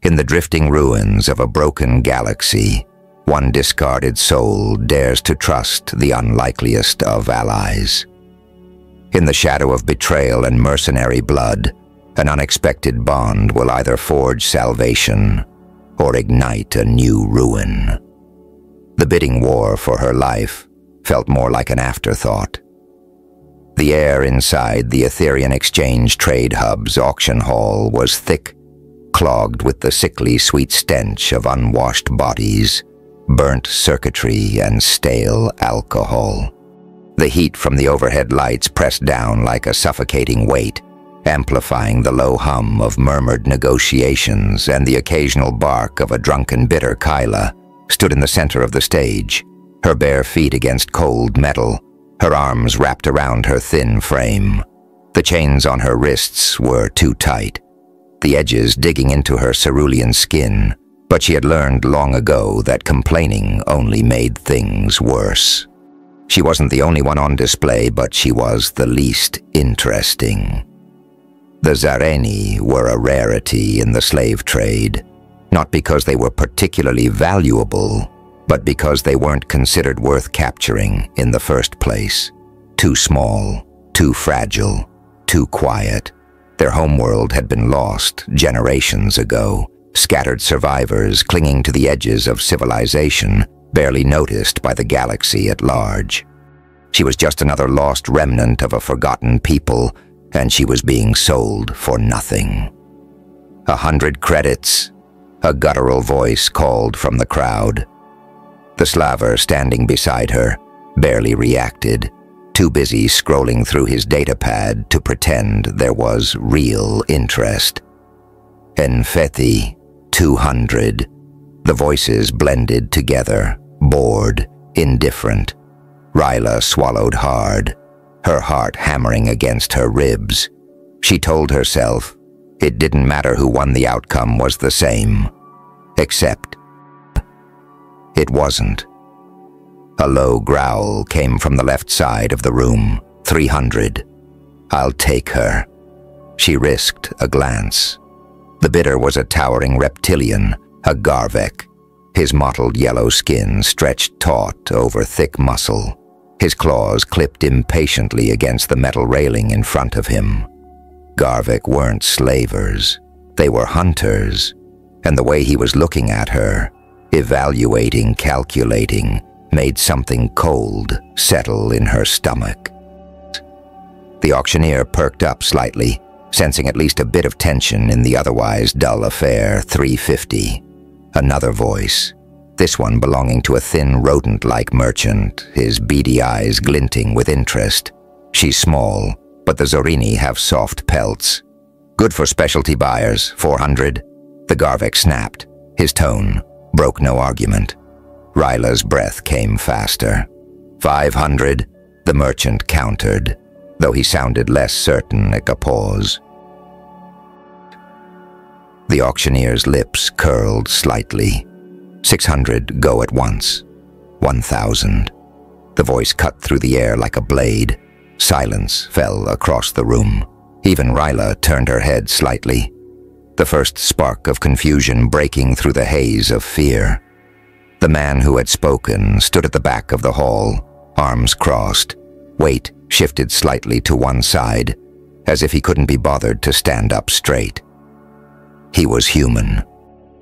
In the drifting ruins of a broken galaxy, one discarded soul dares to trust the unlikeliest of allies. In the shadow of betrayal and mercenary blood, an unexpected bond will either forge salvation or ignite a new ruin. The bidding war for her life felt more like an afterthought. The air inside the Etherian Exchange Trade Hub's auction hall was thick, clogged with the sickly sweet stench of unwashed bodies, burnt circuitry, and stale alcohol. The heat from the overhead lights pressed down like a suffocating weight, amplifying the low hum of murmured negotiations, and the occasional bark of a drunken bitter Kyla stood in the center of the stage, her bare feet against cold metal, her arms wrapped around her thin frame. The chains on her wrists were too tight, the edges digging into her cerulean skin, but she had learned long ago that complaining only made things worse. She wasn't the only one on display, but she was the least interesting. The Zareni were a rarity in the slave trade, not because they were particularly valuable, but because they weren't considered worth capturing in the first place. Too small, too fragile, too quiet. Their homeworld had been lost generations ago, scattered survivors clinging to the edges of civilization, barely noticed by the galaxy at large. She was just another lost remnant of a forgotten people, and she was being sold for nothing. 100 credits, a guttural voice called from the crowd. The slaver standing beside her barely reacted, too busy scrolling through his datapad to pretend there was real interest. Enfethi, 200. The voices blended together, bored, indifferent. Ryla swallowed hard, her heart hammering against her ribs. She told herself it didn't matter who won, the outcome was the same. Except it wasn't. A low growl came from the left side of the room. 300. I'll take her. She risked a glance. The bidder was a towering reptilian, a Garvek. His mottled yellow skin stretched taut over thick muscle. His claws clipped impatiently against the metal railing in front of him. Garvek weren't slavers. They were hunters. And the way he was looking at her, evaluating, calculating, made something cold settle in her stomach. The auctioneer perked up slightly, sensing at least a bit of tension in the otherwise dull affair. 350. Another voice, this one belonging to a thin rodent-like merchant, his beady eyes glinting with interest. She's small, but the Zorini have soft pelts. Good for specialty buyers. 400. The Garvek snapped. His tone broke no argument. Ryla's breath came faster. 500. The merchant countered, though he sounded less certain at a pause. The auctioneer's lips curled slightly. 600 go at once. 1,000. The voice cut through the air like a blade. Silence fell across the room. Even Ryla turned her head slightly, the first spark of confusion breaking through the haze of fear. The man who had spoken stood at the back of the hall, arms crossed, weight shifted slightly to one side, as if he couldn't be bothered to stand up straight. He was human.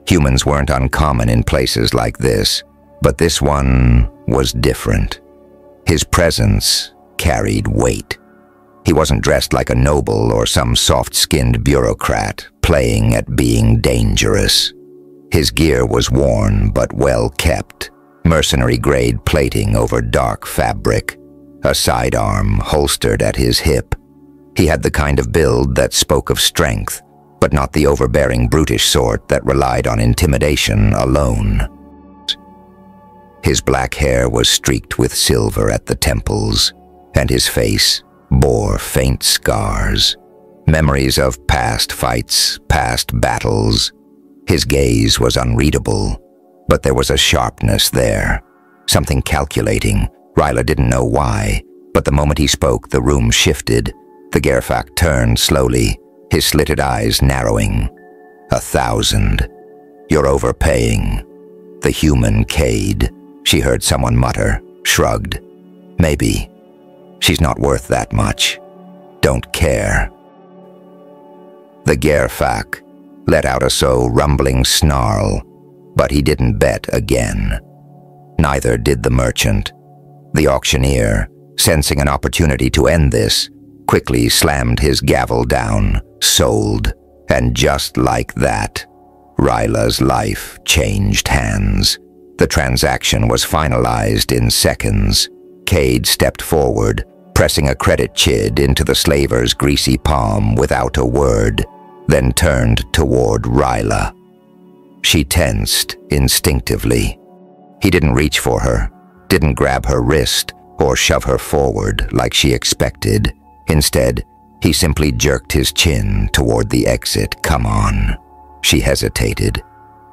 Humans weren't uncommon in places like this, but this one was different. His presence carried weight. He wasn't dressed like a noble or some soft-skinned bureaucrat playing at being dangerous. His gear was worn but well-kept, mercenary-grade plating over dark fabric, a sidearm holstered at his hip. He had the kind of build that spoke of strength, but not the overbearing brutish sort that relied on intimidation alone. His black hair was streaked with silver at the temples, and his face bore faint scars, memories of past fights, past battles. His gaze was unreadable, but there was a sharpness there, something calculating. Ryla didn't know why, but the moment he spoke, the room shifted. The Gerfak turned slowly, his slitted eyes narrowing. 1,000. "You're overpaying." "The human Cade," she heard someone mutter, shrugged. "Maybe. She's not worth that much. Don't care." The Gerfak let out a rumbling snarl, but he didn't bet again. Neither did the merchant. The auctioneer, sensing an opportunity to end this, quickly slammed his gavel down, sold, and just like that, Ryla's life changed hands. The transaction was finalized in seconds. Cade stepped forward, pressing a credit chid into the slaver's greasy palm without a word, then turned toward Ryla. She tensed instinctively. He didn't reach for her, didn't grab her wrist or shove her forward like she expected. Instead, he simply jerked his chin toward the exit. "Come on." She hesitated.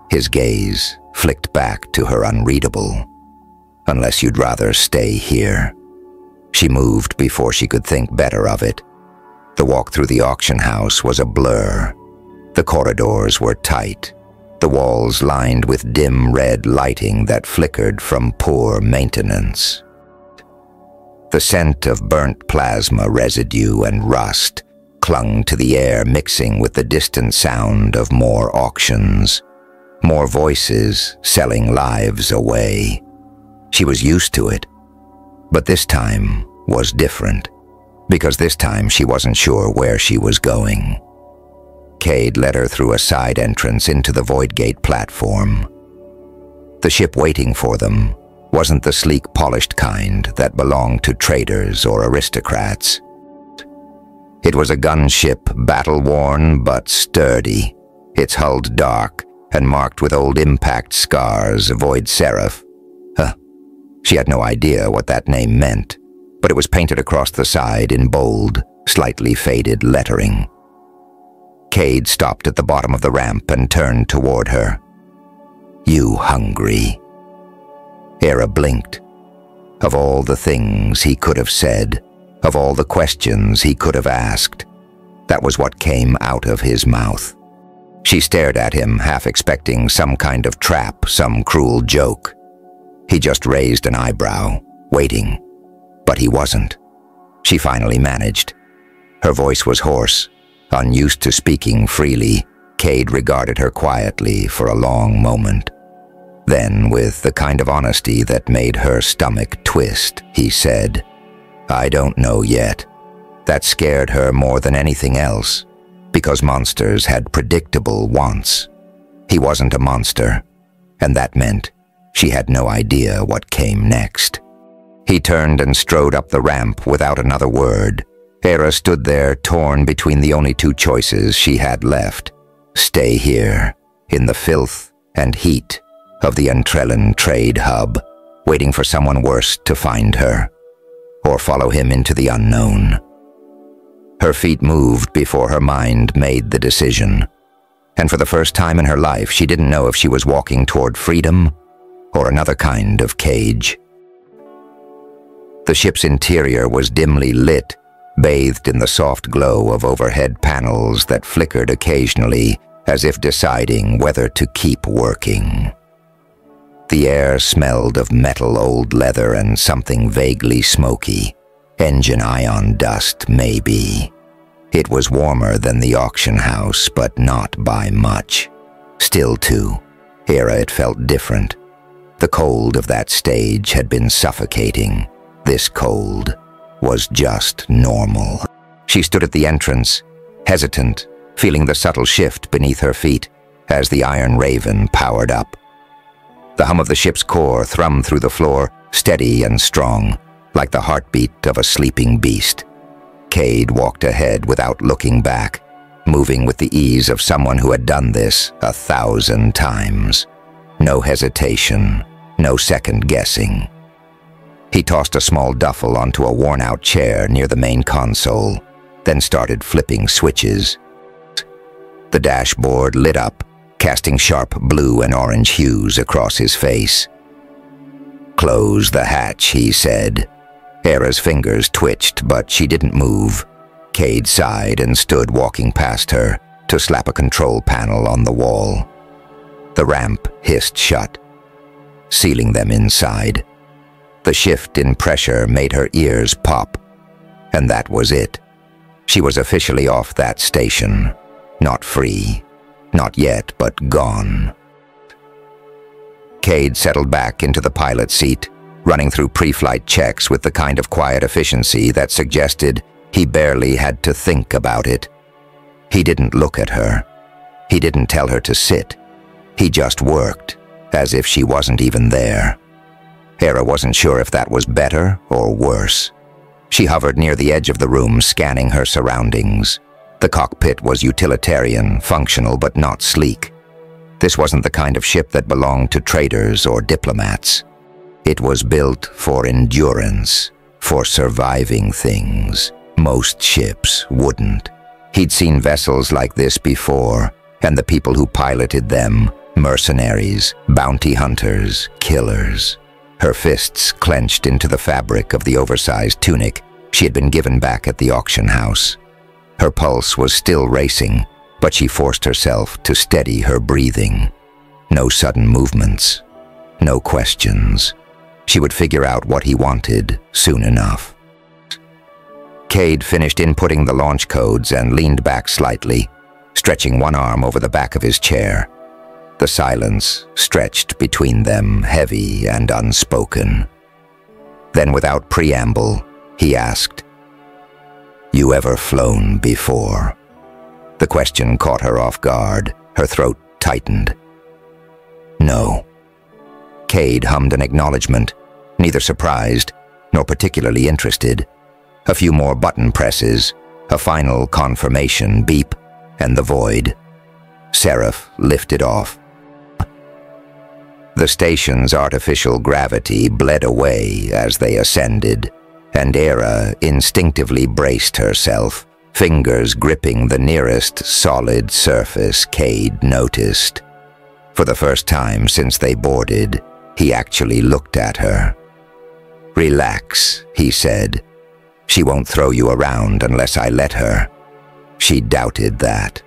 His gaze flicked back to her unreadable. "Unless you'd rather stay here." She moved before she could think better of it. The walk through the auction house was a blur. The corridors were tight, the walls lined with dim red lighting that flickered from poor maintenance. The scent of burnt plasma residue and rust clung to the air, mixing with the distant sound of more auctions, more voices selling lives away. She was used to it, but this time was different, because this time she wasn't sure where she was going. Cade led her through a side entrance into the Void Gate platform. The ship waiting for them wasn't the sleek, polished kind that belonged to traders or aristocrats. It was a gunship, battle-worn but sturdy, its hull dark and marked with old impact scars. Void Seraph. She had no idea what that name meant, but it was painted across the side in bold, slightly faded lettering. Cade stopped at the bottom of the ramp and turned toward her. "You hungry?" Hera blinked. Of all the things he could have said, of all the questions he could have asked, that was what came out of his mouth. She stared at him, half expecting some kind of trap, some cruel joke. He just raised an eyebrow, waiting. But he wasn't. She finally managed. Her voice was hoarse. Unused to speaking freely, Cade regarded her quietly for a long moment. Then, with the kind of honesty that made her stomach twist, he said, "I don't know yet." That scared her more than anything else, because monsters had predictable wants. He wasn't a monster, and that meant she had no idea what came next. He turned and strode up the ramp without another word. Hera stood there, torn between the only two choices she had left. Stay here, in the filth and heat of the Entrellan trade hub, waiting for someone worse to find her, or follow him into the unknown. Her feet moved before her mind made the decision, and for the first time in her life she didn't know if she was walking toward freedom or another kind of cage. The ship's interior was dimly lit, bathed in the soft glow of overhead panels that flickered occasionally as if deciding whether to keep working. The air smelled of metal, old leather, and something vaguely smoky. Engine ion dust, maybe. It was warmer than the auction house, but not by much. Still, to Hera, it felt different. The cold of that stage had been suffocating. This cold was just normal. She stood at the entrance, hesitant, feeling the subtle shift beneath her feet as the Iron Raven powered up. The hum of the ship's core thrummed through the floor, steady and strong, like the heartbeat of a sleeping beast. Cade walked ahead without looking back, moving with the ease of someone who had done this 1,000 times. No hesitation, no second guessing. He tossed a small duffel onto a worn-out chair near the main console, then started flipping switches. The dashboard lit up, casting sharp blue and orange hues across his face. "Close the hatch," he said. Hera's fingers twitched, but she didn't move. Cade sighed and stood walking past her to slap a control panel on the wall. The ramp hissed shut, sealing them inside. The shift in pressure made her ears pop, and that was it. She was officially off that station. Not free. Not yet, but gone. Cade settled back into the pilot seat, running through pre-flight checks with the kind of quiet efficiency that suggested he barely had to think about it. He didn't look at her. He didn't tell her to sit. He just worked, as if she wasn't even there. Hera wasn't sure if that was better or worse. She hovered near the edge of the room, scanning her surroundings. The cockpit was utilitarian, functional, but not sleek. This wasn't the kind of ship that belonged to traders or diplomats. It was built for endurance, for surviving things. Most ships wouldn't. He'd seen vessels like this before, and the people who piloted them, mercenaries, bounty hunters, killers. Her fists clenched into the fabric of the oversized tunic she had been given back at the auction house. Her pulse was still racing, but she forced herself to steady her breathing. No sudden movements. No questions. She would figure out what he wanted soon enough. Cade finished inputting the launch codes and leaned back slightly, stretching one arm over the back of his chair. The silence stretched between them, heavy and unspoken. Then, without preamble, he asked, "You ever flown before?" The question caught her off guard. Her throat tightened. "No." Cade hummed an acknowledgement, neither surprised nor particularly interested. A few more button presses, a final confirmation beep, and the void. Seraph lifted off. The station's artificial gravity bled away as they ascended, and Hera instinctively braced herself, fingers gripping the nearest solid surface Cade noticed. For the first time since they boarded, he actually looked at her. "Relax," he said. "She won't throw you around unless I let her." She doubted that.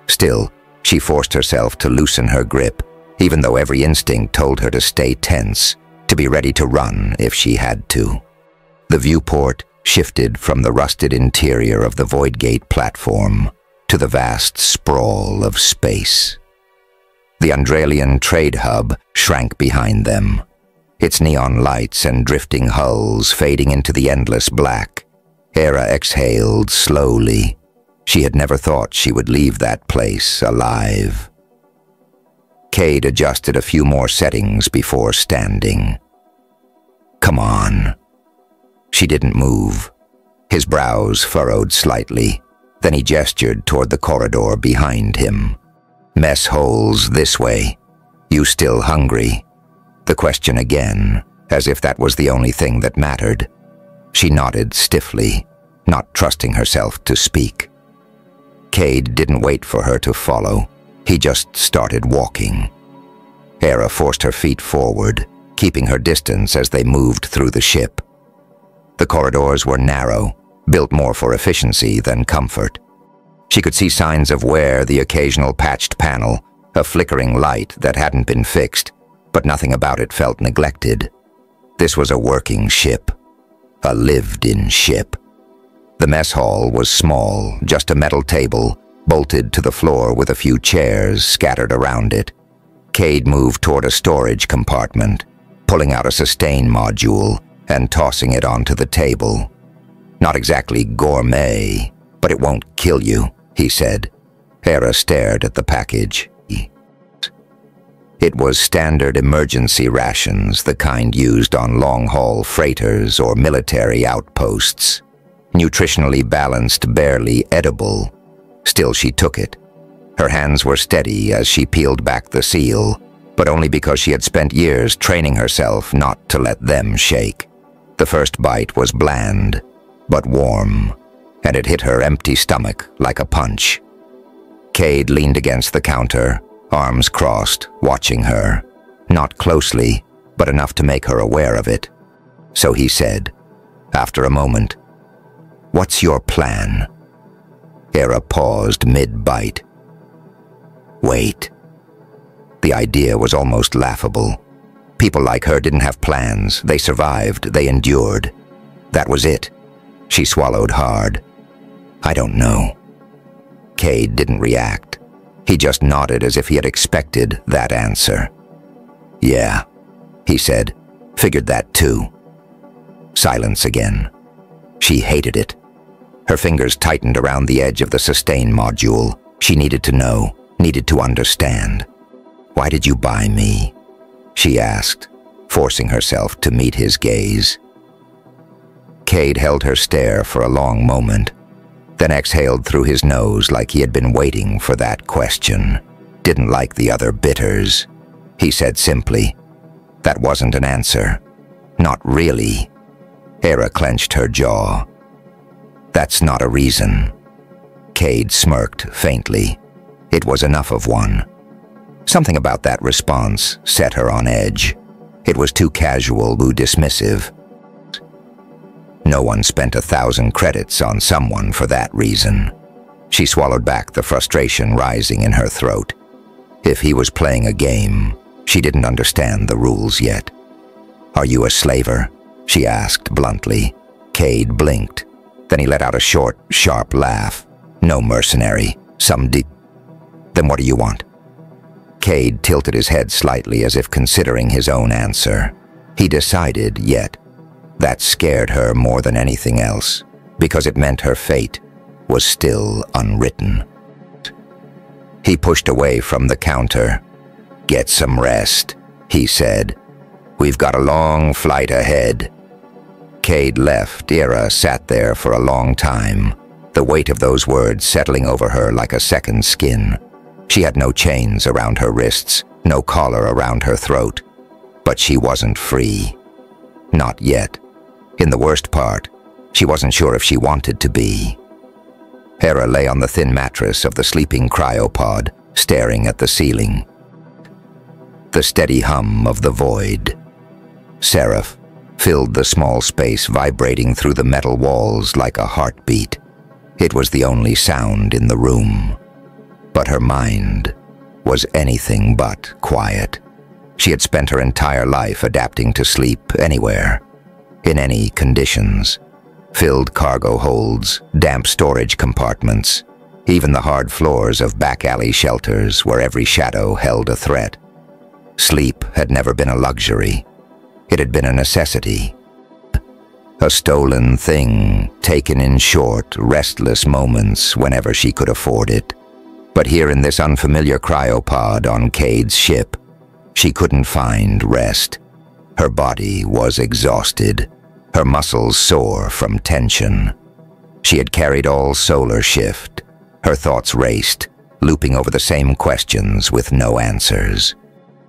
Still, she forced herself to loosen her grip, even though every instinct told her to stay tense, to be ready to run if she had to. The viewport shifted from the rusted interior of the Void Gate platform to the vast sprawl of space. The Undralian trade hub shrank behind them, its neon lights and drifting hulls fading into the endless black. Hera exhaled slowly. She had never thought she would leave that place alive. Cade adjusted a few more settings before standing. "Come on." She didn't move. His brows furrowed slightly. Then he gestured toward the corridor behind him. "Mess holes this way. You still hungry?" The question again, as if that was the only thing that mattered. She nodded stiffly, not trusting herself to speak. Cade didn't wait for her to follow. He just started walking. Hera forced her feet forward, keeping her distance as they moved through the ship. The corridors were narrow, built more for efficiency than comfort. She could see signs of wear, the occasional patched panel, a flickering light that hadn't been fixed, but nothing about it felt neglected. This was a working ship, a lived-in ship. The mess hall was small, just a metal table, bolted to the floor with a few chairs scattered around it. Cade moved toward a storage compartment, pulling out a sustain module and tossing it onto the table. "Not exactly gourmet, but it won't kill you," he said. Hera stared at the package. It was standard emergency rations, the kind used on long-haul freighters or military outposts. Nutritionally balanced, barely edible. Still, she took it. Her hands were steady as she peeled back the seal, but only because she had spent years training herself not to let them shake. The first bite was bland, but warm, and it hit her empty stomach like a punch. Cade leaned against the counter, arms crossed, watching her. Not closely, but enough to make her aware of it. So he said, after a moment, "What's your plan?" Hera paused mid-bite. "Wait." The idea was almost laughable. People like her didn't have plans. They survived. They endured. That was it. She swallowed hard. I don't know. Cade didn't react. He just nodded as if he had expected that answer. Yeah, he said. Figured that too. Silence again. She hated it. Her fingers tightened around the edge of the sustain module. She needed to know, needed to understand. Why did you buy me? She asked, forcing herself to meet his gaze. Cade held her stare for a long moment, then exhaled through his nose like he had been waiting for that question. Didn't like the other bitters. He said simply, that wasn't an answer. Not really. Hera clenched her jaw. That's not a reason. Cade smirked faintly. It was enough of one. Something about that response set her on edge. It was too casual, too dismissive. No one spent 1,000 credits on someone for that reason. She swallowed back the frustration rising in her throat. If he was playing a game, she didn't understand the rules yet. Are you a slaver? She asked bluntly. Cade blinked. Then he let out a short, sharp laugh. No mercenary. Then what do you want? Cade tilted his head slightly as if considering his own answer. He decided, yet. That scared her more than anything else, because it meant her fate was still unwritten. He pushed away from the counter. Get some rest, he said. We've got a long flight ahead. Cade left. Hera sat there for a long time, the weight of those words settling over her like a second skin. She had no chains around her wrists, no collar around her throat. But she wasn't free. Not yet. In the worst part, she wasn't sure if she wanted to be. Hera lay on the thin mattress of the sleeping cryopod, staring at the ceiling. The steady hum of the void. Seraph filled the small space, vibrating through the metal walls like a heartbeat. It was the only sound in the room. But her mind was anything but quiet. She had spent her entire life adapting to sleep anywhere, in any conditions. Filled cargo holds, damp storage compartments, even the hard floors of back alley shelters where every shadow held a threat. Sleep had never been a luxury. It had been a necessity. A stolen thing, taken in short, restless moments whenever she could afford it. But here in this unfamiliar cryopod on Cade's ship, she couldn't find rest. Her body was exhausted, her muscles sore from tension. She had carried all solar shift. Her thoughts raced, looping over the same questions with no answers.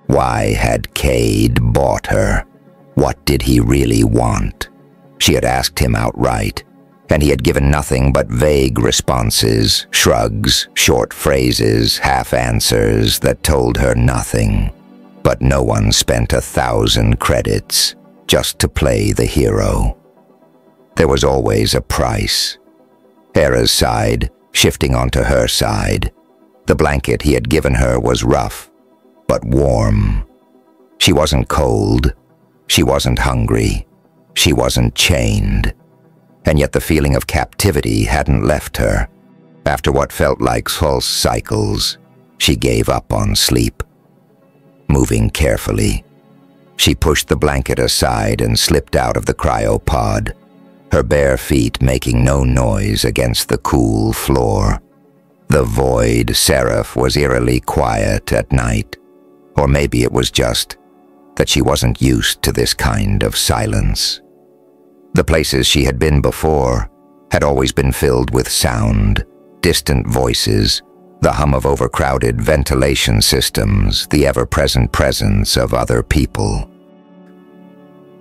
Why had Cade bought her? What did he really want? She had asked him outright, and he had given nothing but vague responses, shrugs, short phrases, half-answers that told her nothing. But no one spent 1,000 credits just to play the hero. There was always a price. Hera's side, shifting onto her side. The blanket he had given her was rough, but warm. She wasn't cold. She wasn't hungry. She wasn't chained. And yet the feeling of captivity hadn't left her. After what felt like false cycles, she gave up on sleep. Moving carefully, she pushed the blanket aside and slipped out of the cryopod, her bare feet making no noise against the cool floor. The void Seraph was eerily quiet at night, or maybe it was just that she wasn't used to this kind of silence. The places she had been before had always been filled with sound, distant voices, the hum of overcrowded ventilation systems, the ever-present presence of other people.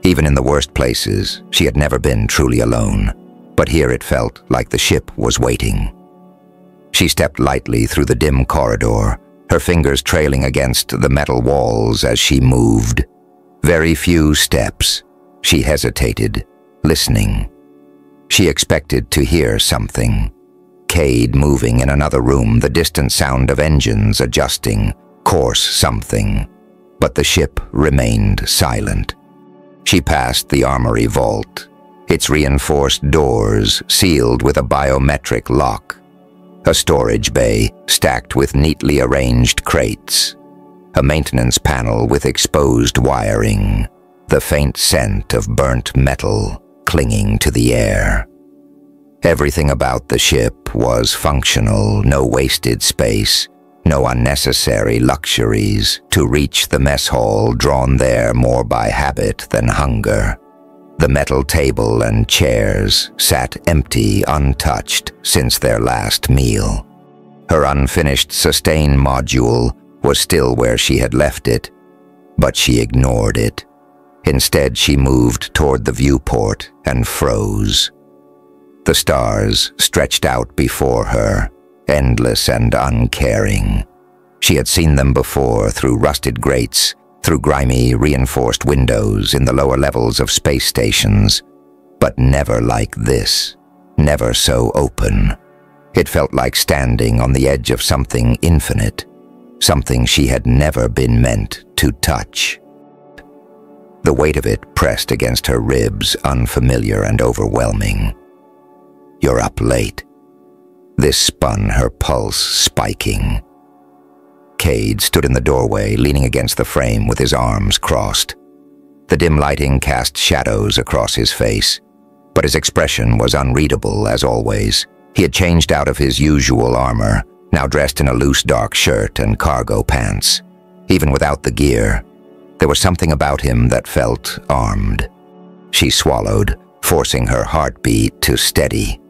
Even in the worst places, she had never been truly alone, but here it felt like the ship was waiting. She stepped lightly through the dim corridor, her fingers trailing against the metal walls as she moved. Very few steps. She hesitated, listening. She expected to hear something. Cade moving in another room, the distant sound of engines adjusting, coarse something, but the ship remained silent. She passed the armory vault, its reinforced doors sealed with a biometric lock, a storage bay stacked with neatly arranged crates, a maintenance panel with exposed wiring, the faint scent of burnt metal clinging to the air. Everything about the ship was functional, no wasted space, no unnecessary luxuries to reach the mess hall drawn there more by habit than hunger. The metal table and chairs sat empty, untouched since their last meal. Her unfinished sustain module was still where she had left it, but she ignored it. Instead, she moved toward the viewport and froze. The stars stretched out before her, endless and uncaring. She had seen them before through rusted grates, through grimy, reinforced windows in the lower levels of space stations, but never like this, never so open. It felt like standing on the edge of something infinite, something she had never been meant to touch. The weight of it pressed against her ribs, unfamiliar and overwhelming. "You're up late." This spun her pulse spiking. Cade stood in the doorway, leaning against the frame with his arms crossed. The dim lighting cast shadows across his face, but his expression was unreadable as always. He had changed out of his usual armor, now dressed in a loose dark shirt and cargo pants. Even without the gear, there was something about him that felt armed. She swallowed, forcing her heartbeat to steady.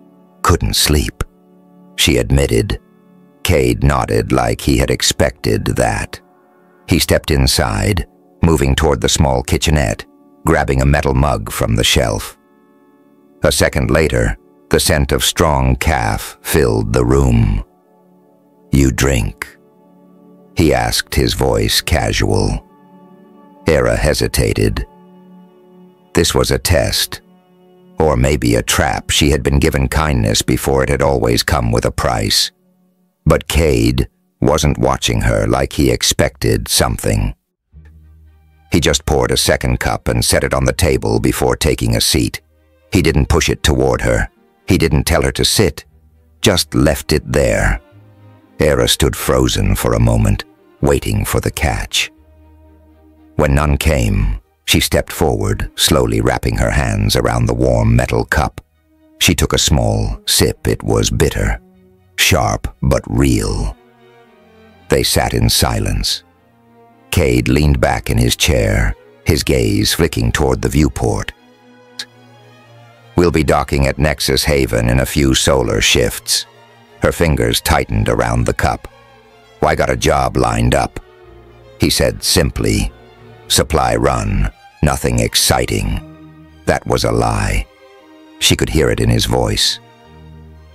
"Couldn't sleep," she admitted. Cade nodded like he had expected that. He stepped inside, moving toward the small kitchenette, grabbing a metal mug from the shelf. A second later, the scent of strong calf filled the room. "You drink?" he asked, his voice casual. Hera hesitated. This was a test. Or maybe a trap. She had been given kindness before. It had always come with a price. But Cade wasn't watching her like he expected something. He just poured a second cup and set it on the table before taking a seat. He didn't push it toward her. He didn't tell her to sit. Just left it there. Hera stood frozen for a moment, waiting for the catch. When none came, she stepped forward, slowly wrapping her hands around the warm metal cup. She took a small sip. It was bitter, sharp but real. They sat in silence. Cade leaned back in his chair, his gaze flicking toward the viewport. "We'll be docking at Nexus Haven in a few solar shifts." Her fingers tightened around the cup. "I got a job lined up," he said simply. "Supply run. Nothing exciting." That was a lie. She could hear it in his voice.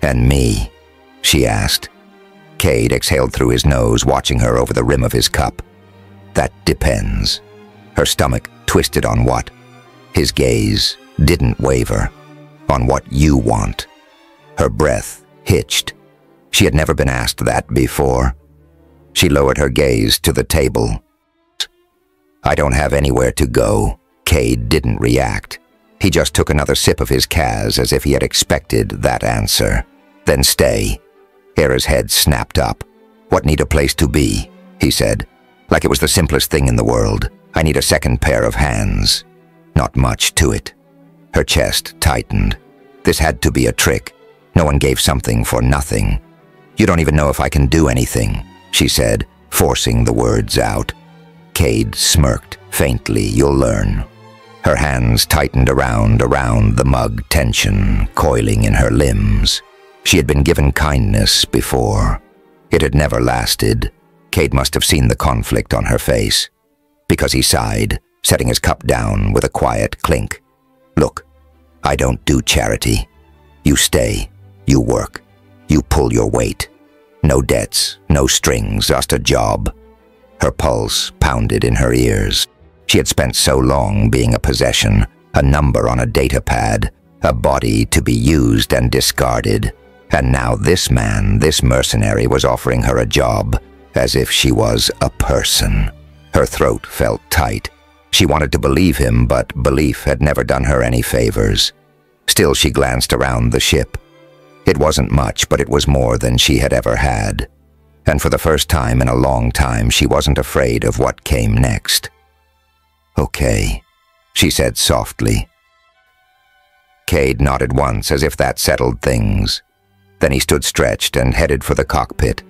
"And me?" she asked. Cade exhaled through his nose, watching her over the rim of his cup. "That depends." Her stomach twisted. "On what?" His gaze didn't waver. "On what you want." Her breath hitched. She had never been asked that before. She lowered her gaze to the table. "I don't have anywhere to go." Cade didn't react. He just took another sip of his Kaz as if he had expected that answer. "Then stay." Hera's head snapped up. "What need a place to be?" he said, like it was the simplest thing in the world. "I need a second pair of hands." Not much to it. Her chest tightened. This had to be a trick. No one gave something for nothing. "You don't even know if I can do anything," she said, forcing the words out. Cade smirked faintly. "You'll learn." Her hands tightened around the mug, tension coiling in her limbs. She had been given kindness before. It had never lasted. Cade must have seen the conflict on her face, because he sighed, setting his cup down with a quiet clink. "Look, I don't do charity. You stay, you work, you pull your weight. No debts, no strings, just a job." Her pulse pounded in her ears. She had spent so long being a possession, a number on a data pad, a body to be used and discarded. And now this man, this mercenary, was offering her a job, as if she was a person. Her throat felt tight. She wanted to believe him, but belief had never done her any favors. Still, she glanced around the ship. It wasn't much, but it was more than she had ever had. And for the first time in a long time, she wasn't afraid of what came next. "Okay," she said softly. Cade nodded once, as if that settled things. Then he stood stretched and headed for the cockpit.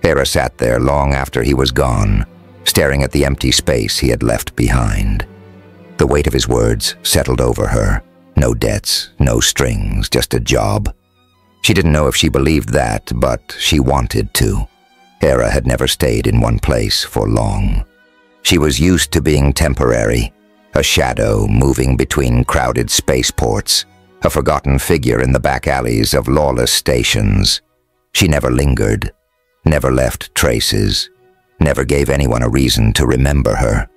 Hera sat there long after he was gone, staring at the empty space he had left behind. The weight of his words settled over her. No debts, no strings, just a job. She didn't know if she believed that, but she wanted to. Hera had never stayed in one place for long. She was used to being temporary, a shadow moving between crowded spaceports, a forgotten figure in the back alleys of lawless stations. She never lingered, never left traces, never gave anyone a reason to remember her.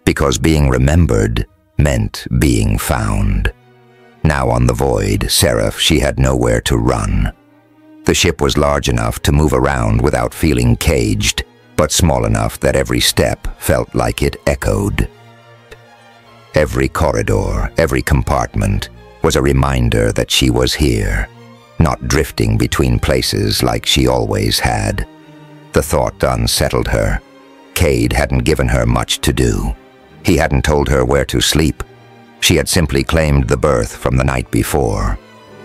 Because being remembered meant being found. Now on the void, Seraph, she had nowhere to run. The ship was large enough to move around without feeling caged, but small enough that every step felt like it echoed. Every corridor, every compartment was a reminder that she was here, not drifting between places like she always had. The thought unsettled her. Cade hadn't given her much to do. He hadn't told her where to sleep. She had simply claimed the berth from the night before.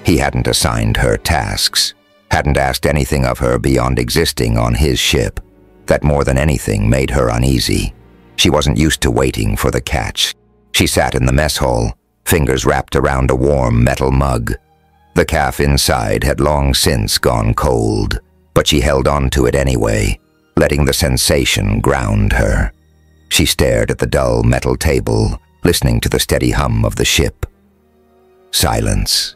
He hadn't assigned her tasks, hadn't asked anything of her beyond existing on his ship. That more than anything made her uneasy. She wasn't used to waiting for the catch. She sat in the mess hall, fingers wrapped around a warm metal mug. The calf inside had long since gone cold, but she held on to it anyway, letting the sensation ground her. She stared at the dull metal table, listening to the steady hum of the ship. Silence.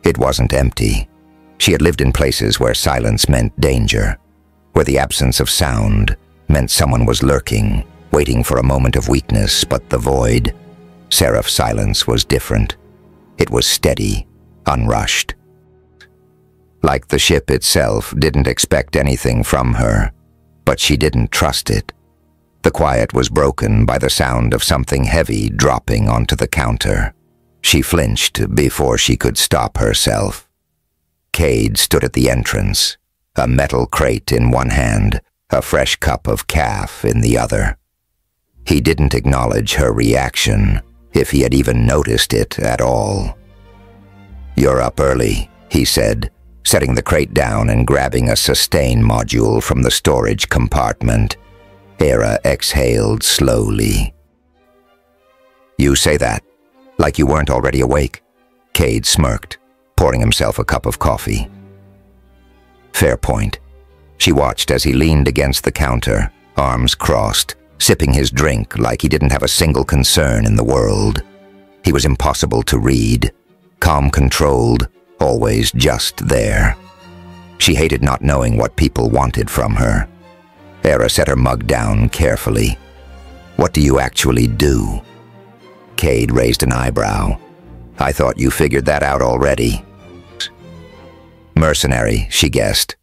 It wasn't empty. She had lived in places where silence meant danger, where the absence of sound meant someone was lurking, waiting for a moment of weakness, but the void. Seraph's silence was different. It was steady, unrushed. Like the ship itself didn't expect anything from her, but she didn't trust it. The quiet was broken by the sound of something heavy dropping onto the counter. She flinched before she could stop herself. Cade stood at the entrance, a metal crate in one hand, a fresh cup of calf in the other. He didn't acknowledge her reaction, if he had even noticed it at all. "You're up early," he said, setting the crate down and grabbing a sustain module from the storage compartment. Hera exhaled slowly. "You say that, like you weren't already awake?" Cade smirked, pouring himself a cup of coffee. "Fair point." She watched as he leaned against the counter, arms crossed, sipping his drink like he didn't have a single concern in the world. He was impossible to read, calm-controlled, always just there. She hated not knowing what people wanted from her. Hera set her mug down carefully. "What do you actually do?" Cade raised an eyebrow. "I thought you figured that out already." "Mercenary," she guessed.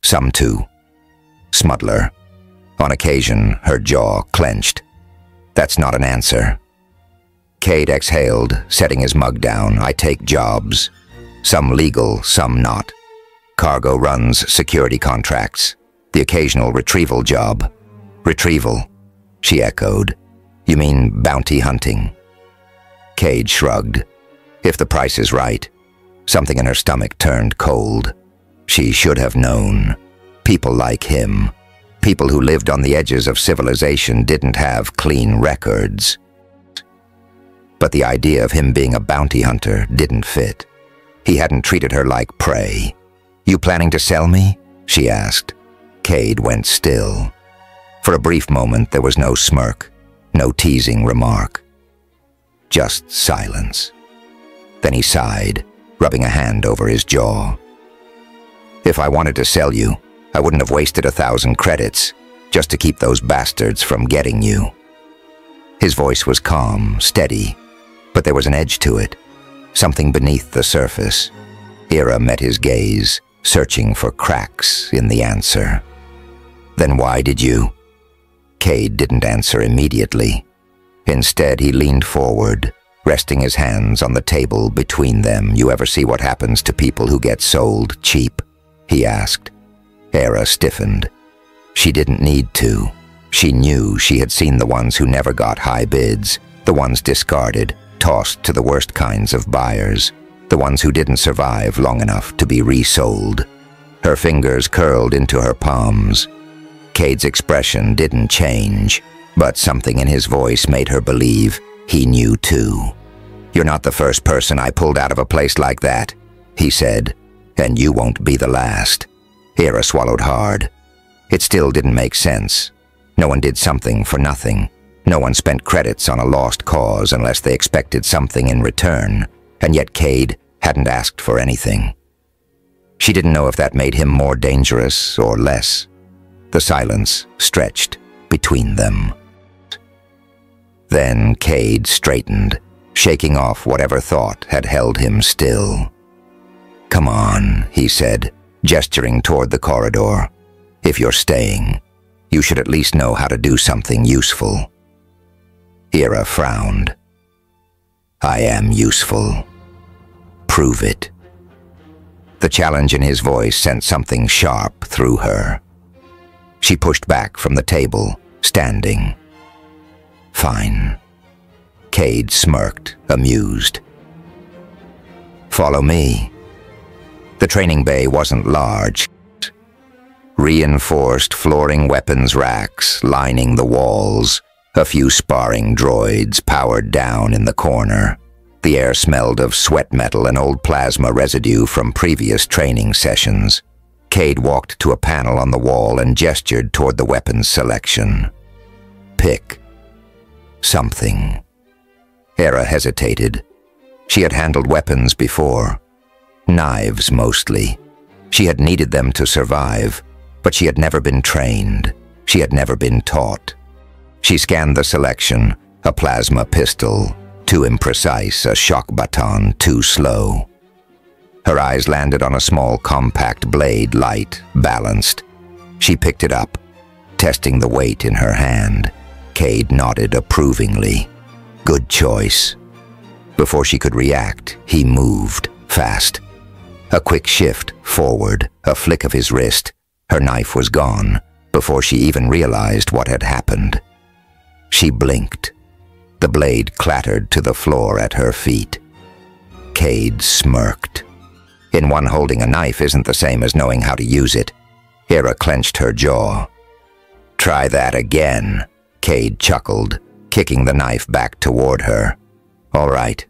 "Some too. Smuggler." On occasion, her jaw clenched. "That's not an answer." Cade exhaled, setting his mug down. "I take jobs. Some legal, some not. Cargo runs security contracts. The occasional retrieval job." "Retrieval," she echoed. "You mean bounty hunting?" Cade shrugged. "If the price is right." Something in her stomach turned cold. She should have known. People like him, people who lived on the edges of civilization, didn't have clean records. But the idea of him being a bounty hunter didn't fit. He hadn't treated her like prey. "You planning to sell me?" she asked. Cade went still. For a brief moment there was no smirk, no teasing remark. Just silence. Then he sighed, rubbing a hand over his jaw. "If I wanted to sell you, I wouldn't have wasted 1,000 credits just to keep those bastards from getting you." His voice was calm, steady, but there was an edge to it, something beneath the surface. Hera met his gaze, searching for cracks in the answer. Then why did you? Cade didn't answer immediately. Instead, he leaned forward, resting his hands on the table between them. You ever see what happens to people who get sold cheap? He asked. Hera stiffened. She didn't need to. She knew. She had seen the ones who never got high bids, the ones discarded, tossed to the worst kinds of buyers, the ones who didn't survive long enough to be resold. Her fingers curled into her palms. Cade's expression didn't change, but something in his voice made her believe he knew too. You're not the first person I pulled out of a place like that, he said, and you won't be the last. Hera swallowed hard. It still didn't make sense. No one did something for nothing. No one spent credits on a lost cause unless they expected something in return, and yet Cade hadn't asked for anything. She didn't know if that made him more dangerous or less. The silence stretched between them. Then Cade straightened, shaking off whatever thought had held him still. Come on, he said, gesturing toward the corridor. If you're staying, you should at least know how to do something useful. Hera frowned. I am useful. Prove it. The challenge in his voice sent something sharp through her. She pushed back from the table, standing. Fine. Cade smirked, amused. Follow me. The training bay wasn't large. Reinforced flooring weapons racks lining the walls, a few sparring droids powered down in the corner. The air smelled of sweat metal and old plasma residue from previous training sessions. Cade walked to a panel on the wall and gestured toward the weapons selection. Pick. Something. Hera hesitated. She had handled weapons before. Knives, mostly. She had needed them to survive, but she had never been trained. She had never been taught. She scanned the selection, a plasma pistol, too imprecise, a shock baton, too slow. Her eyes landed on a small, compact blade, light, balanced. She picked it up, testing the weight in her hand. Cade nodded approvingly. Good choice. Before she could react, he moved, fast. A quick shift, forward, a flick of his wrist. Her knife was gone, before she even realized what had happened. She blinked. The blade clattered to the floor at her feet. Cade smirked. In one, holding a knife isn't the same as knowing how to use it. Hera clenched her jaw. Try that again, Cade chuckled, kicking the knife back toward her. All right,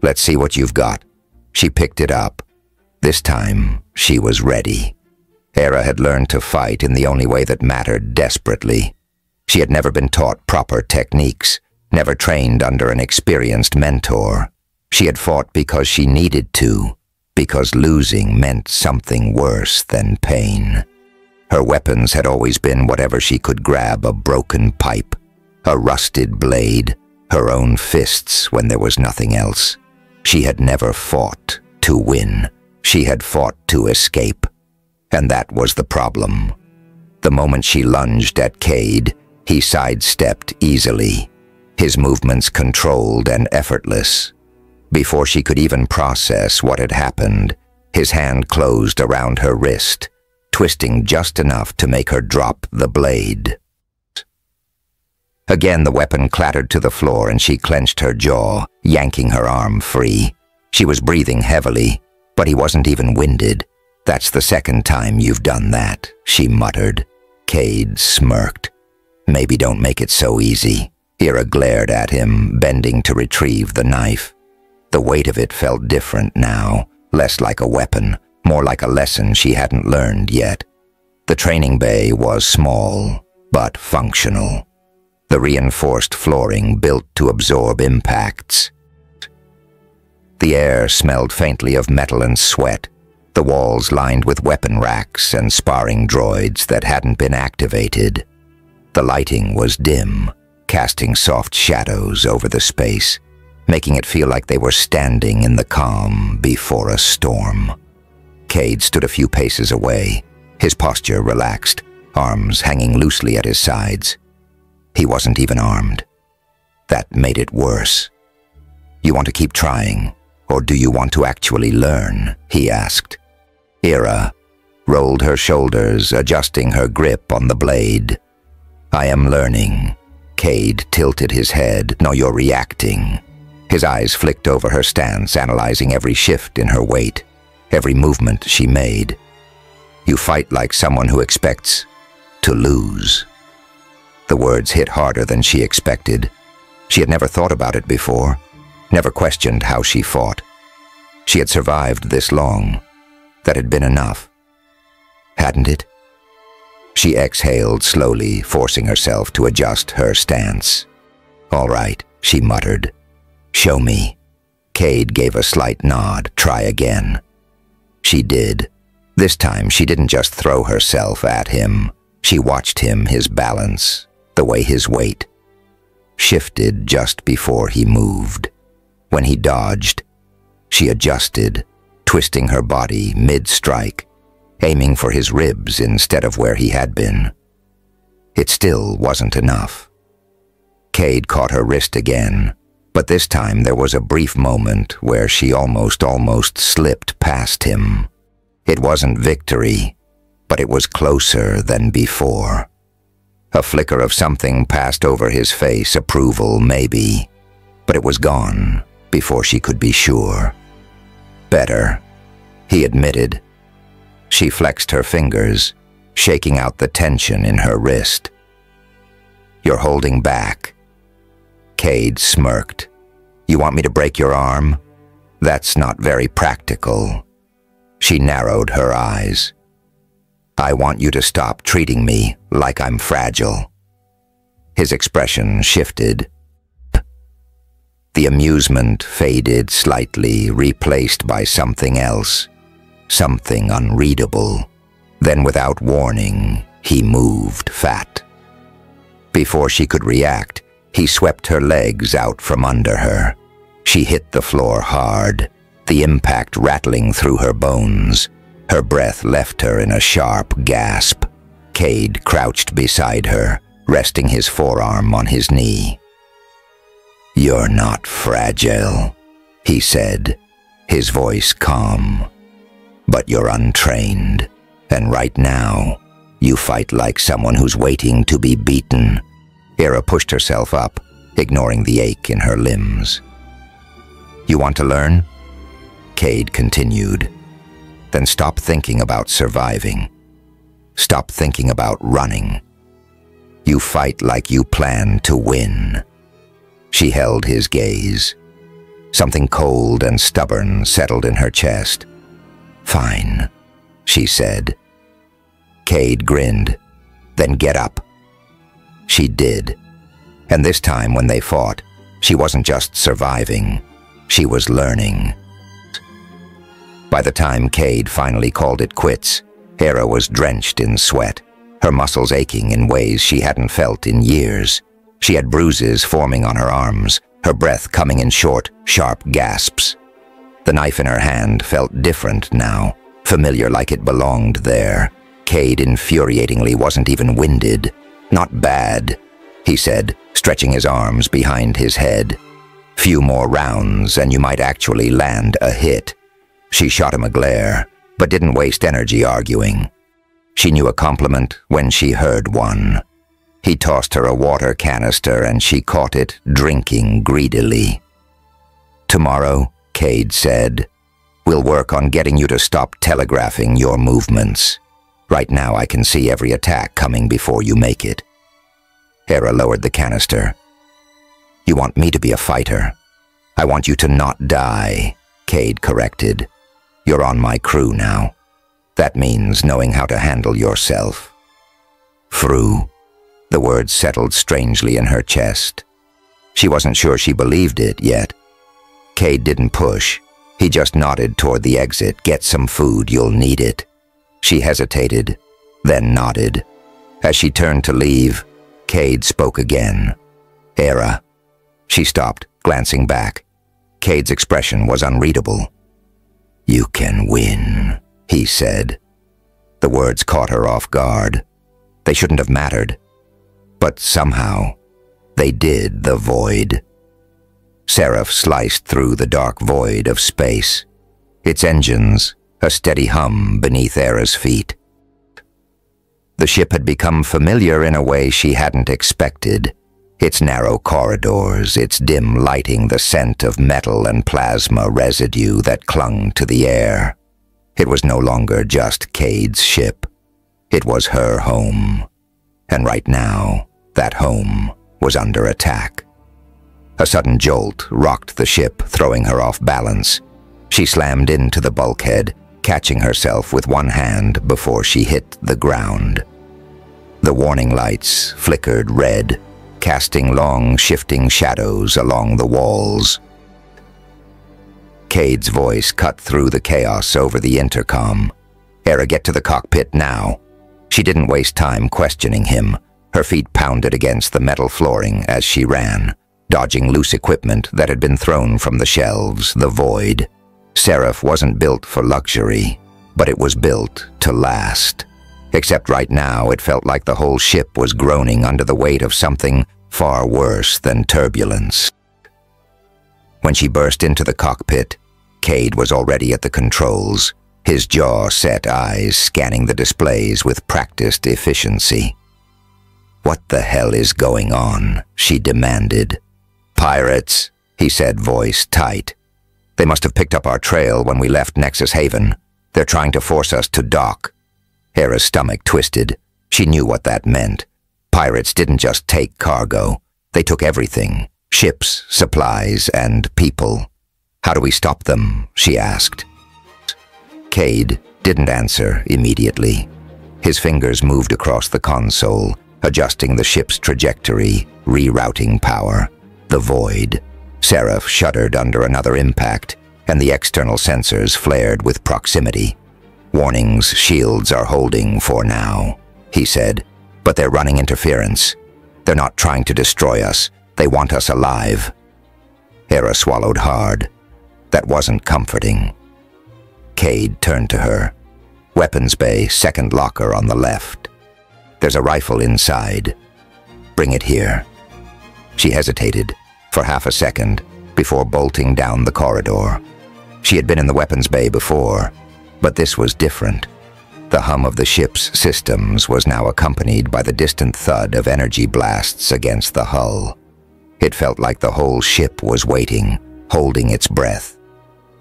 let's see what you've got. She picked it up. This time, she was ready. Hera had learned to fight in the only way that mattered desperately. She had never been taught proper techniques, never trained under an experienced mentor. She had fought because she needed to, because losing meant something worse than pain. Her weapons had always been whatever she could grab, a broken pipe, a rusted blade, her own fists when there was nothing else. She had never fought to win. She had fought to escape. And that was the problem. The moment she lunged at Cade, he sidestepped easily, his movements controlled and effortless. Before she could even process what had happened, his hand closed around her wrist, twisting just enough to make her drop the blade. Again, the weapon clattered to the floor and she clenched her jaw, yanking her arm free. She was breathing heavily, but he wasn't even winded. That's the second time you've done that, she muttered. Cade smirked. Maybe don't make it so easy. Hera glared at him, bending to retrieve the knife. The weight of it felt different now, less like a weapon, more like a lesson she hadn't learned yet. The training bay was small, but functional. The reinforced flooring built to absorb impacts. The air smelled faintly of metal and sweat, the walls lined with weapon racks and sparring droids that hadn't been activated. The lighting was dim, casting soft shadows over the space, making it feel like they were standing in the calm before a storm. Cade stood a few paces away, his posture relaxed, arms hanging loosely at his sides. He wasn't even armed. That made it worse. "You want to keep trying, or do you want to actually learn?" he asked. Ira rolled her shoulders, adjusting her grip on the blade. "I am learning." Cade tilted his head. "No, you're reacting." His eyes flicked over her stance, analyzing every shift in her weight, every movement she made. "You fight like someone who expects to lose." The words hit harder than she expected. She had never thought about it before, never questioned how she fought. She had survived this long. That had been enough. Hadn't it? She exhaled slowly, forcing herself to adjust her stance. "All right," she muttered. "Show me." Cade gave a slight nod. "Try again." She did. This time she didn't just throw herself at him. She watched him, his balance, the way his weight shifted just before he moved. When he dodged, she adjusted, twisting her body mid-strike, aiming for his ribs instead of where he had been. It still wasn't enough. Cade caught her wrist again, but this time there was a brief moment where she almost slipped past him. It wasn't victory, but it was closer than before. A flicker of something passed over his face, approval maybe, but it was gone before she could be sure. "Better," he admitted. She flexed her fingers, shaking out the tension in her wrist. "You're holding back." Cade smirked. "You want me to break your arm? That's not very practical." She narrowed her eyes. "I want you to stop treating me like I'm fragile." His expression shifted. The amusement faded slightly, replaced by something else, something unreadable. Then without warning, he moved fat. Before she could react, he swept her legs out from under her. She hit the floor hard, the impact rattling through her bones. Her breath left her in a sharp gasp. Cade crouched beside her, resting his forearm on his knee. "You're not fragile," he said, his voice calm. "But you're untrained, and right now, you fight like someone who's waiting to be beaten." Ira pushed herself up, ignoring the ache in her limbs. "You want to learn?" Cade continued. "Then stop thinking about surviving. Stop thinking about running. You fight like you plan to win." She held his gaze. Something cold and stubborn settled in her chest. "Fine," she said. Cade grinned. "Then get up." She did. And this time when they fought, she wasn't just surviving. She was learning. By the time Cade finally called it quits, Hera was drenched in sweat, her muscles aching in ways she hadn't felt in years. She had bruises forming on her arms, her breath coming in short, sharp gasps. The knife in her hand felt different now, familiar like it belonged there. Cade infuriatingly wasn't even winded. "Not bad," he said, stretching his arms behind his head. "Few more rounds and you might actually land a hit." She shot him a glare, but didn't waste energy arguing. She knew a compliment when she heard one. He tossed her a water canister and she caught it, drinking greedily. "Tomorrow," Cade said, "we'll work on getting you to stop telegraphing your movements. Right now I can see every attack coming before you make it." Hera lowered the canister. "You want me to be a fighter? I want you to not die," Cade corrected. "You're on my crew now. That means knowing how to handle yourself." "Fru." The words settled strangely in her chest. She wasn't sure she believed it yet. Cade didn't push. He just nodded toward the exit. "Get some food, you'll need it." She hesitated, then nodded. As she turned to leave, Cade spoke again. "Hera." She stopped, glancing back. Cade's expression was unreadable. "You can win," he said. The words caught her off guard. They shouldn't have mattered. But somehow, they did. The void. Seraph sliced through the dark void of space. Its engines, a steady hum beneath Era's feet. The ship had become familiar in a way she hadn't expected. Its narrow corridors, its dim lighting, the scent of metal and plasma residue that clung to the air. It was no longer just Cade's ship. It was her home. And right now, that home was under attack. A sudden jolt rocked the ship, throwing her off balance. She slammed into the bulkhead, catching herself with one hand before she hit the ground. The warning lights flickered red, casting long, shifting shadows along the walls. Cade's voice cut through the chaos over the intercom. "Era, get to the cockpit now." She didn't waste time questioning him. Her feet pounded against the metal flooring as she ran, dodging loose equipment that had been thrown from the shelves. The void. Seraph wasn't built for luxury, but it was built to last. Except right now, it felt like the whole ship was groaning under the weight of something far worse than turbulence. When she burst into the cockpit, Cade was already at the controls, his jaw-set eyes scanning the displays with practiced efficiency. "What the hell is going on?" she demanded. "Pirates," he said, voice tight. "They must have picked up our trail when we left Nexus Haven. They're trying to force us to dock." Hera's stomach twisted. She knew what that meant. Pirates didn't just take cargo. They took everything. Ships, supplies, and people. "How do we stop them?" she asked. Cade didn't answer immediately. His fingers moved across the console, adjusting the ship's trajectory, rerouting power. The void. Seraph shuddered under another impact, and the external sensors flared with proximity. "Warnings shields are holding for now," he said, "but they're running interference. They're not trying to destroy us. They want us alive." Hera swallowed hard. That wasn't comforting. Cade turned to her. "Weapons bay, second locker on the left. There's a rifle inside. Bring it here." She hesitated for half a second before bolting down the corridor. She had been in the weapons bay before, but this was different. The hum of the ship's systems was now accompanied by the distant thud of energy blasts against the hull. It felt like the whole ship was waiting, holding its breath.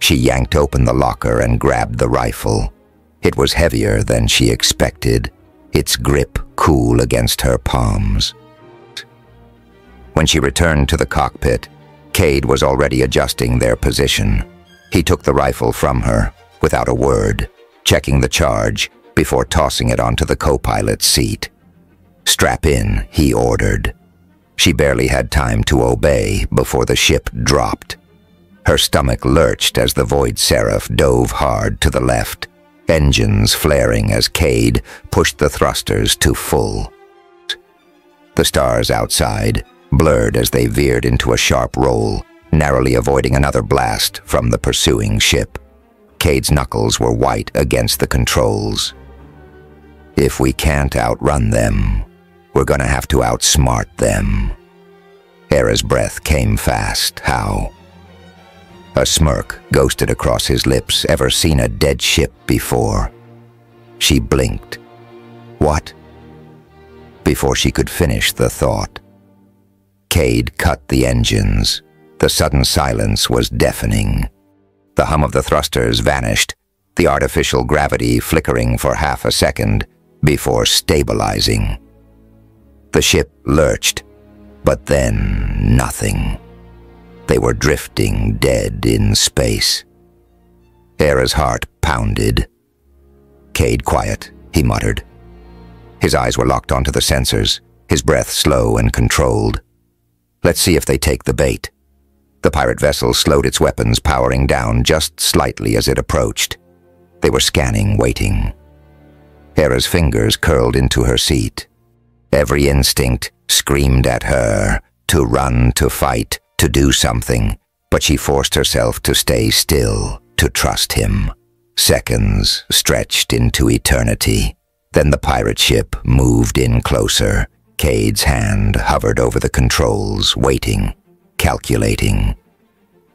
She yanked open the locker and grabbed the rifle. It was heavier than she expected, its grip cool against her palms. When she returned to the cockpit, Cade was already adjusting their position. He took the rifle from her, without a word, checking the charge before tossing it onto the co-pilot's seat. "Strap in," he ordered. She barely had time to obey before the ship dropped. Her stomach lurched as the Void Seraph dove hard to the left, engines flaring as Cade pushed the thrusters to full. The stars outside blurred as they veered into a sharp roll, narrowly avoiding another blast from the pursuing ship. Cade's knuckles were white against the controls. "If we can't outrun them, we're gonna have to outsmart them." Hera's breath came fast. "How?" A smirk ghosted across his lips. "Ever seen a dead ship before?" She blinked. "What?" Before she could finish the thought, Cade cut the engines. The sudden silence was deafening. The hum of the thrusters vanished, the artificial gravity flickering for half a second before stabilizing. The ship lurched, but then nothing. They were drifting dead in space. Hera's heart pounded. "Cade, quiet," he muttered. His eyes were locked onto the sensors, his breath slow and controlled. "Let's see if they take the bait." The pirate vessel slowed its weapons, powering down just slightly as it approached. They were scanning, waiting. Hera's fingers curled into her seat. Every instinct screamed at her to run, to fight, to do something, but she forced herself to stay still, to trust him. Seconds stretched into eternity. Then the pirate ship moved in closer. Cade's hand hovered over the controls, waiting, calculating.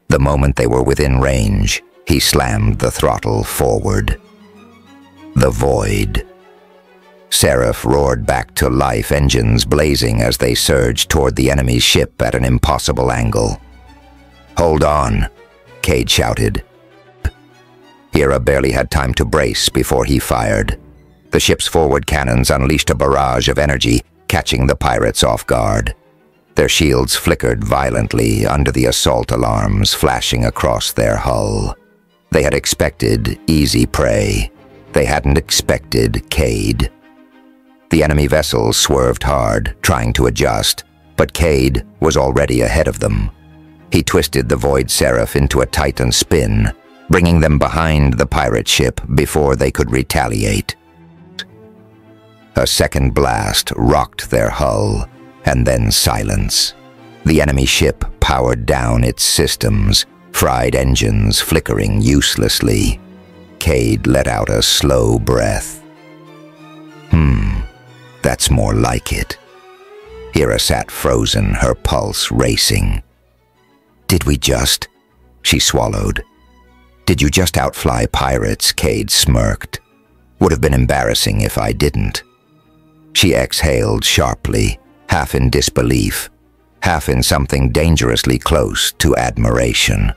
The moment they were within range, he slammed the throttle forward. The void. Seraph roared back to life, engines blazing as they surged toward the enemy's ship at an impossible angle. "Hold on," Cade shouted. Hera barely had time to brace before he fired. The ship's forward cannons unleashed a barrage of energy, catching the pirates off guard. Their shields flickered violently under the assault alarms flashing across their hull. They had expected easy prey. They hadn't expected Cade. The enemy vessels swerved hard, trying to adjust, but Cade was already ahead of them. He twisted the Void Seraph into a Titan spin, bringing them behind the pirate ship before they could retaliate. A second blast rocked their hull, and then silence. The enemy ship powered down its systems, fried engines flickering uselessly. Cade let out a slow breath. That's more like it. Hera sat frozen, her pulse racing. "Did we just?" She swallowed. "Did you just outfly pirates?" Cade smirked. "Would have been embarrassing if I didn't." She exhaled sharply, half in disbelief, half in something dangerously close to admiration.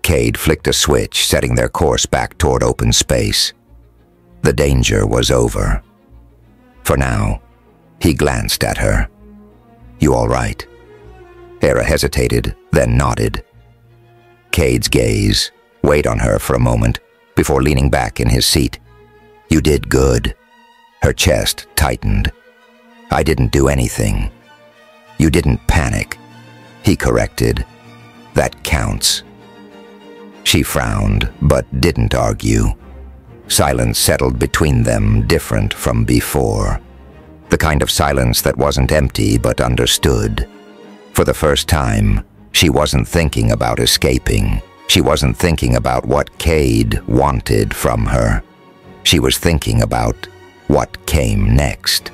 Cade flicked a switch, setting their course back toward open space. The danger was over. For now, he glanced at her. "You all right?" Hera hesitated, then nodded. Cade's gaze weighed on her for a moment before leaning back in his seat. "You did good." Her chest tightened. "I didn't do anything." "You didn't panic," he corrected. "That counts." She frowned, but didn't argue. Silence settled between them, different from before. The kind of silence that wasn't empty but understood. For the first time, she wasn't thinking about escaping. She wasn't thinking about what Cade wanted from her. She was thinking about what came next.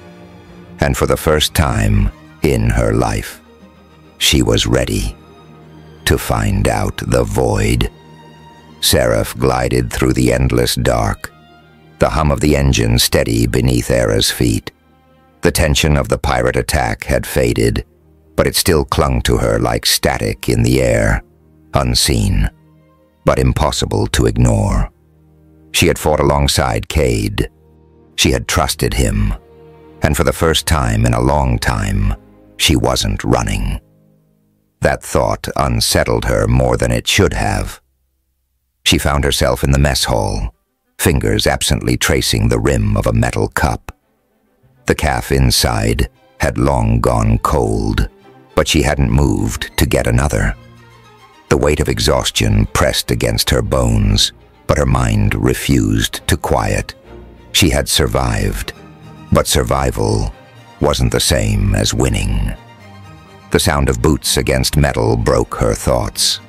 And for the first time in her life, she was ready to find out the void. Seraph glided through the endless dark, the hum of the engine steady beneath Hera's feet. The tension of the pirate attack had faded, but it still clung to her like static in the air, unseen, but impossible to ignore. She had fought alongside Cade. She had trusted him, and for the first time in a long time, she wasn't running. That thought unsettled her more than it should have. She found herself in the mess hall, fingers absently tracing the rim of a metal cup. The calf inside had long gone cold, but she hadn't moved to get another. The weight of exhaustion pressed against her bones, but her mind refused to quiet. She had survived, but survival wasn't the same as winning. The sound of boots against metal broke her thoughts.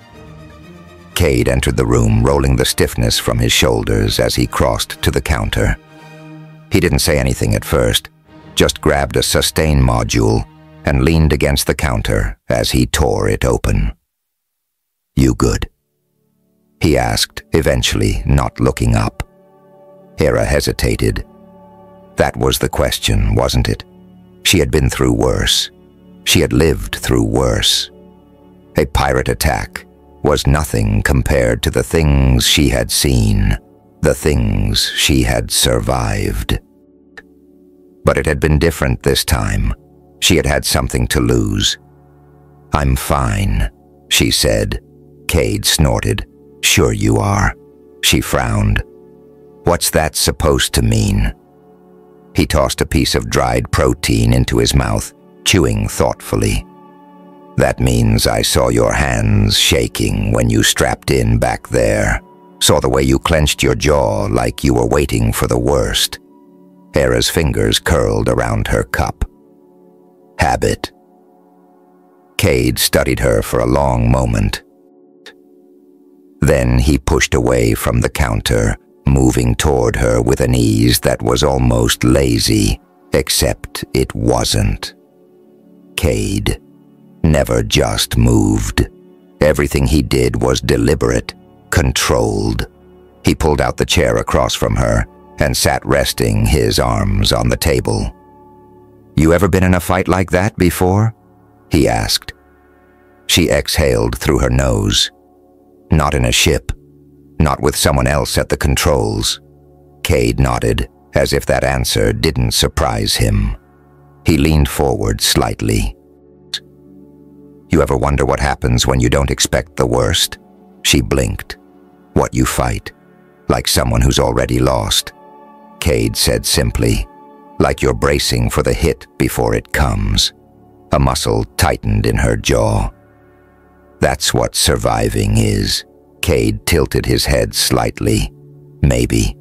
Cade entered the room, rolling the stiffness from his shoulders as he crossed to the counter. He didn't say anything at first, just grabbed a sustain module and leaned against the counter as he tore it open. "You good?" he asked, eventually not looking up. Hera hesitated. That was the question, wasn't it? She had been through worse. She had lived through worse. A pirate attack was nothing compared to the things she had seen, the things she had survived. But it had been different this time. She had had something to lose. "I'm fine," she said. Cade snorted. "Sure you are." She frowned. "What's that supposed to mean?" He tossed a piece of dried protein into his mouth, chewing thoughtfully. "That means I saw your hands shaking when you strapped in back there. Saw the way you clenched your jaw like you were waiting for the worst." Hera's fingers curled around her cup. "Habit." Cade studied her for a long moment. Then he pushed away from the counter, moving toward her with an ease that was almost lazy, except it wasn't. Cade never just moved. Everything he did was deliberate, controlled. He pulled out the chair across from her and sat resting his arms on the table. "You ever been in a fight like that before?" he asked. She exhaled through her nose. "Not in a ship. Not with someone else at the controls." Cade nodded, as if that answer didn't surprise him. He leaned forward slightly. "You ever wonder what happens when you don't expect the worst?" She blinked. "What you fight? Like someone who's already lost." Cade said simply, "Like you're bracing for the hit before it comes." A muscle tightened in her jaw. "That's what surviving is." Cade tilted his head slightly. "Maybe.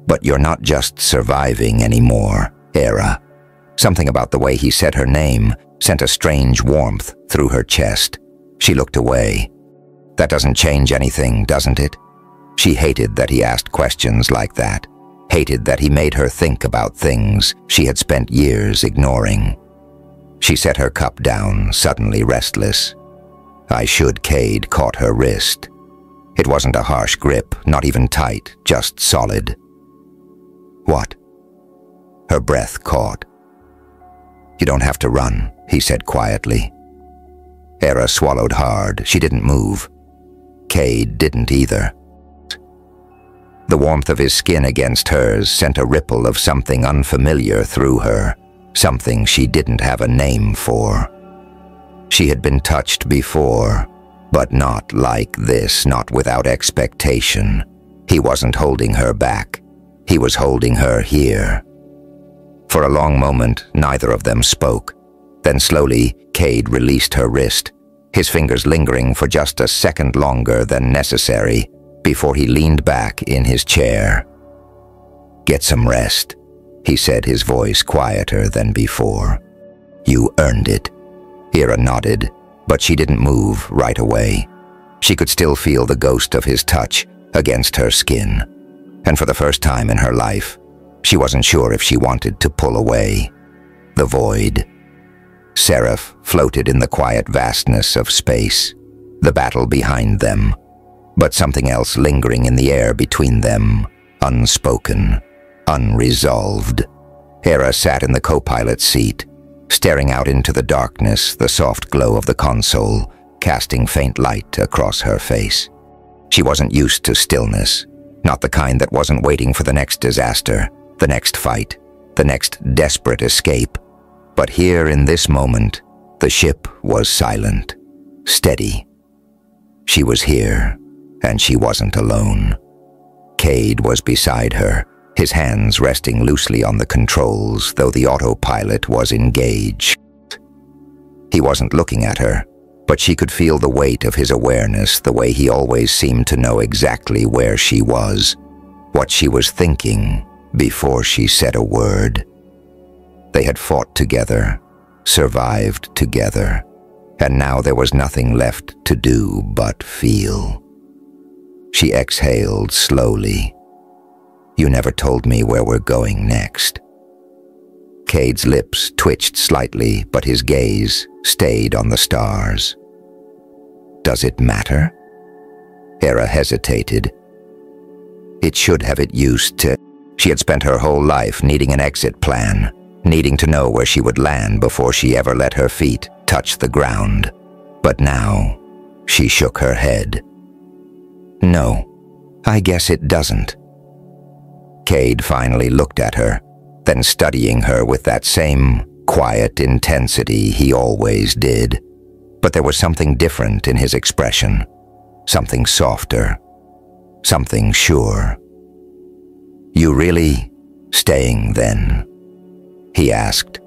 But you're not just surviving anymore, Era." Something about the way he said her name sent a strange warmth through her chest. She looked away. "That doesn't change anything, doesn't it?" She hated that he asked questions like that. Hated that he made her think about things she had spent years ignoring. She set her cup down, suddenly restless. "I should." Cade caught her wrist. It wasn't a harsh grip, not even tight, just solid. "What?" Her breath caught. "You don't have to run," he said quietly. Era swallowed hard. She didn't move. Cade didn't either. The warmth of his skin against hers sent a ripple of something unfamiliar through her, something she didn't have a name for. She had been touched before, but not like this, not without expectation. He wasn't holding her back. He was holding her here. For a long moment, neither of them spoke. Then slowly, Cade released her wrist, his fingers lingering for just a second longer than necessary before he leaned back in his chair. "Get some rest," he said, his voice quieter than before. "You earned it." Era nodded, but she didn't move right away. She could still feel the ghost of his touch against her skin. And for the first time in her life, she wasn't sure if she wanted to pull away. The void. Seraph floated in the quiet vastness of space, the battle behind them, but something else lingering in the air between them, unspoken, unresolved. Hera sat in the co-pilot's seat, staring out into the darkness, the soft glow of the console, casting faint light across her face. She wasn't used to stillness, not the kind that wasn't waiting for the next disaster, the next fight, the next desperate escape. But here in this moment, the ship was silent, steady. She was here, and she wasn't alone. Cade was beside her, his hands resting loosely on the controls, though the autopilot was engaged. He wasn't looking at her, but she could feel the weight of his awareness, the way he always seemed to know exactly where she was, what she was thinking before she said a word. They had fought together, survived together, and now there was nothing left to do but feel. She exhaled slowly. "You never told me where we're going next." Cade's lips twitched slightly, but his gaze stayed on the stars. "Does it matter?" Hera hesitated. It should have. It used to. She had spent her whole life needing an exit plan, needing to know where she would land before she ever let her feet touch the ground. But now, she shook her head. "No, I guess it doesn't." Cade finally looked at her, then studying her with that same quiet intensity he always did. But there was something different in his expression, something softer, something sure. "You really staying then?" he asked.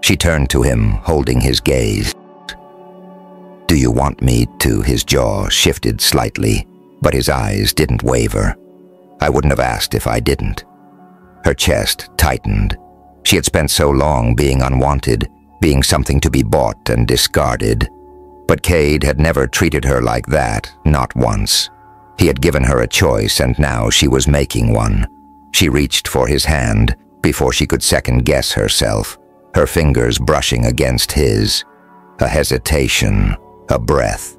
She turned to him, holding his gaze. "Do you want me to?" His jaw shifted slightly, but his eyes didn't waver. "I wouldn't have asked if I didn't." Her chest tightened. She had spent so long being unwanted, being something to be bought and discarded. But Cade had never treated her like that, not once. He had given her a choice, and now she was making one. She reached for his hand before she could second-guess herself, her fingers brushing against his. A hesitation, a breath.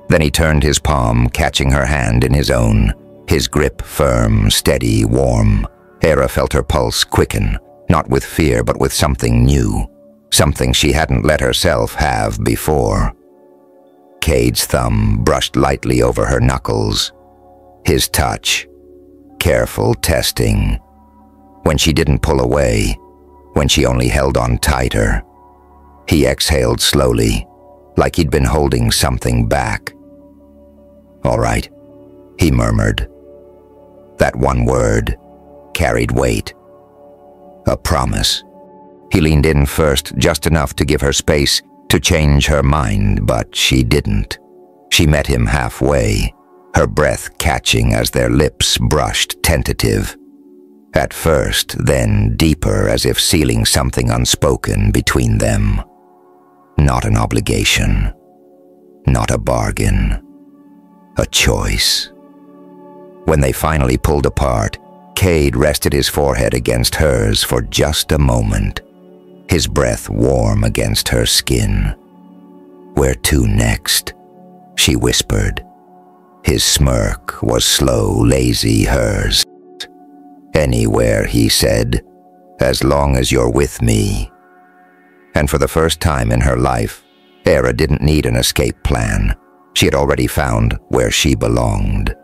Then he turned his palm, catching her hand in his own, his grip firm, steady, warm. Hera felt her pulse quicken, not with fear but with something new, something she hadn't let herself have before. Cade's thumb brushed lightly over her knuckles. His touch, careful, testing. When she didn't pull away, when she only held on tighter. He exhaled slowly, like he'd been holding something back. "All right," he murmured. That one word carried weight. A promise. He leaned in first, just enough to give her space to change her mind, but she didn't. She met him halfway, her breath catching as their lips brushed, tentative. At first, then deeper, as if sealing something unspoken between them. Not an obligation. Not a bargain. A choice. When they finally pulled apart, Cade rested his forehead against hers for just a moment, his breath warm against her skin. "Where to next?" she whispered. His smirk was slow, lazy, hers. "Anywhere," he said, "as long as you're with me." And for the first time in her life, Hera didn't need an escape plan. She had already found where she belonged.